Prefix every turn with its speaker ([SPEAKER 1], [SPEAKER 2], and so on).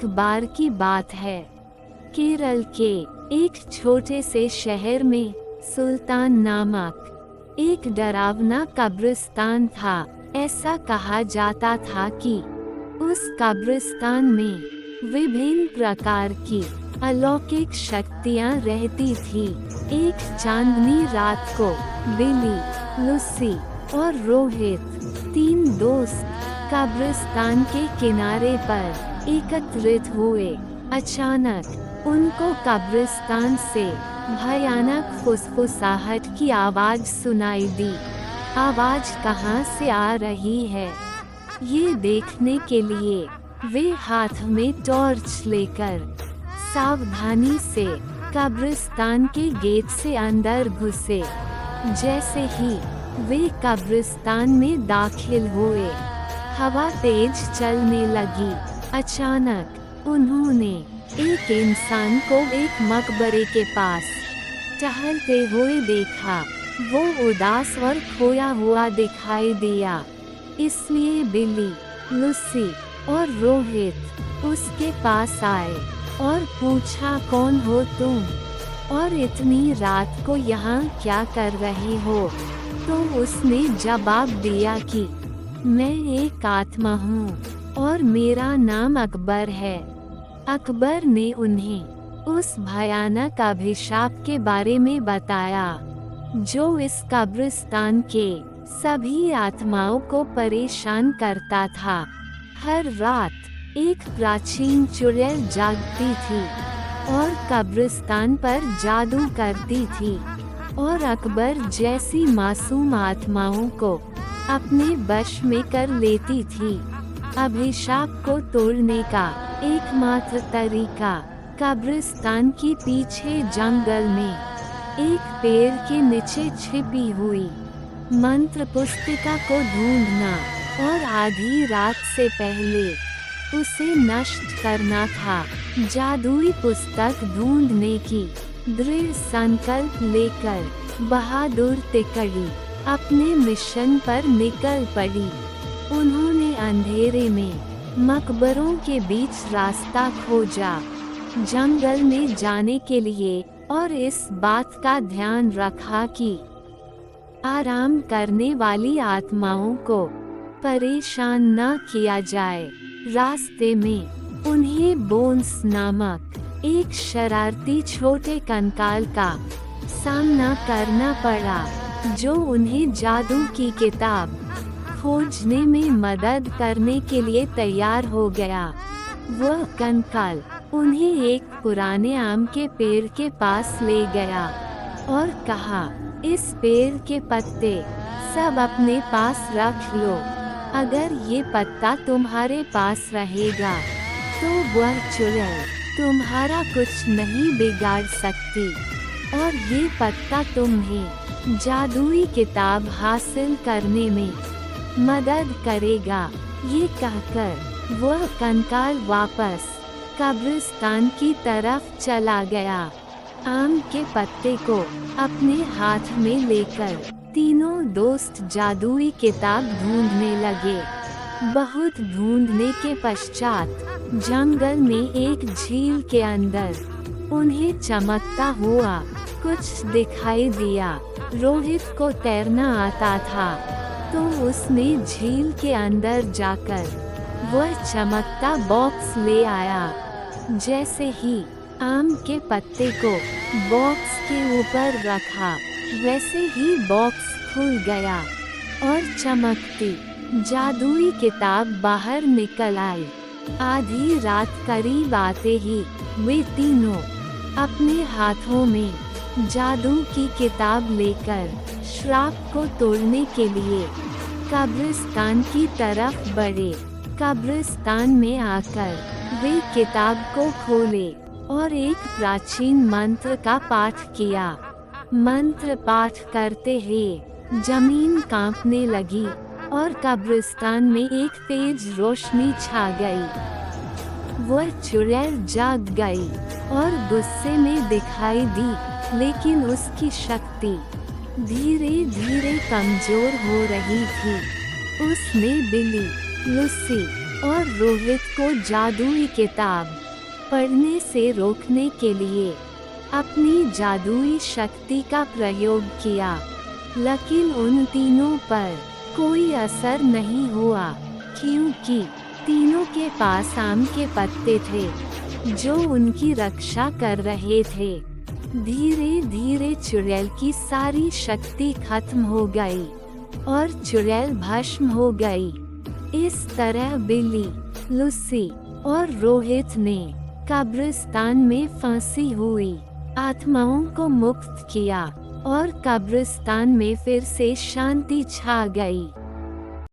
[SPEAKER 1] एक बार की बात है। केरल के एक छोटे से शहर में सुल्तान नामक एक डरावना कब्रिस्तान था। ऐसा कहा जाता था कि उस कब्रिस्तान में विभिन्न प्रकार की अलौकिक शक्तियां रहती थी। एक चांदनी रात को बिली, लूसी और रोहित, 3 दोस्त कब्रिस्तान के किनारे पर एकत्रित हुए। अचानक उनको कब्रिस्तान से भयानक फुसफुसाहट की आवाज सुनाई दी। आवाज कहाँ से आ रही है, ये देखने के लिए वे हाथ में टॉर्च लेकर सावधानी से कब्रिस्तान के गेट से अंदर घुसे। जैसे ही वे कब्रिस्तान में दाखिल हुए, हवा तेज चलने लगी। अचानक उन्होंने एक इंसान को एक मकबरे के पास टहलते हुए देखा। वो उदास और खोया हुआ दिखाई दिया, इसलिए बिली, लूसी और रोहित उसके पास आए और पूछा, कौन हो तुम और इतनी रात को यहाँ क्या कर रहे हो? तो उसने जवाब दिया कि मैं एक आत्मा हूँ और मेरा नाम अकबर है। अकबर ने उन्हें उस भयानक अभिशाप के बारे में बताया जो इस कब्रिस्तान के सभी आत्माओं को परेशान करता था। हर रात एक प्राचीन चुड़ैल जागती थी और कब्रिस्तान पर जादू करती थी और अकबर जैसी मासूम आत्माओं को अपने वश में कर लेती थी। अभिशाप को तोड़ने का एकमात्र तरीका कब्रिस्तान के पीछे जंगल में एक पेड़ के नीचे छिपी हुई मंत्र पुस्तिका को ढूंढना और आधी रात से पहले उसे नष्ट करना था। जादुई पुस्तक ढूंढने की दृढ़ संकल्प लेकर बहादुर तिकड़ी अपने मिशन पर निकल पड़ी। उन्होंने अंधेरे में मकबरों के बीच रास्ता खोजा, जंगल में जाने के लिए, और इस बात का ध्यान रखा कि आराम करने वाली आत्माओं को परेशान न किया जाए। रास्ते में उन्हें बोन्स नामक एक शरारती छोटे कंकाल का सामना करना पड़ा, जो उन्हें जादू की किताब खोजने में मदद करने के लिए तैयार हो गया। वह कंकाल उन्हें एक पुराने आम के पेड़ के पास ले गया और कहा, इस पेड़ के पत्ते सब अपने पास रख लो। अगर ये पत्ता तुम्हारे पास रहेगा तो वह चुड़ैल तुम्हारा कुछ नहीं बिगाड़ सकती और ये पत्ता तुम्हें जादुई किताब हासिल करने में मदद करेगा। ये कहकर वह कंकाल वापस कब्रिस्तान की तरफ चला गया। आम के पत्ते को अपने हाथ में लेकर तीनों दोस्त जादुई किताब ढूंढने लगे। बहुत ढूंढने के पश्चात जंगल में एक झील के अंदर उन्हें चमकता हुआ कुछ दिखाई दिया। रोहित को तैरना आता था, तो उसने झील के अंदर जाकर वह चमकता बॉक्स ले आया। जैसे ही आम के पत्ते को बॉक्स के ऊपर रखा, वैसे ही बॉक्स खुल गया और चमकती जादुई किताब बाहर निकल आई। आधी रात करीब आते ही वे तीनों अपने हाथों में जादू की किताब लेकर श्राप को तोड़ने के लिए कब्रिस्तान की तरफ बढ़े। कब्रिस्तान में आकर वे किताब को खोले और एक प्राचीन मंत्र का पाठ किया। मंत्र पाठ करते ही जमीन कांपने लगी और कब्रिस्तान में एक तेज रोशनी छा गई। वह चुड़ैल जाग गई और गुस्से में दिखाई दी, लेकिन उसकी शक्ति धीरे धीरे कमजोर हो रही थी। उसने बिली, लूसी और रोहित को जादुई किताब पढ़ने से रोकने के लिए अपनी जादुई शक्ति का प्रयोग किया, लेकिन उन तीनों पर कोई असर नहीं हुआ क्योंकि तीनों के पास आम के पत्ते थे जो उनकी रक्षा कर रहे थे। धीरे धीरे चुड़ैल की सारी शक्ति खत्म हो गई और चुड़ैल भस्म हो गई। इस तरह बिली, लूसी और रोहित ने कब्रिस्तान में फंसी हुई आत्माओं को मुक्त किया और कब्रिस्तान में फिर से शांति छा गई।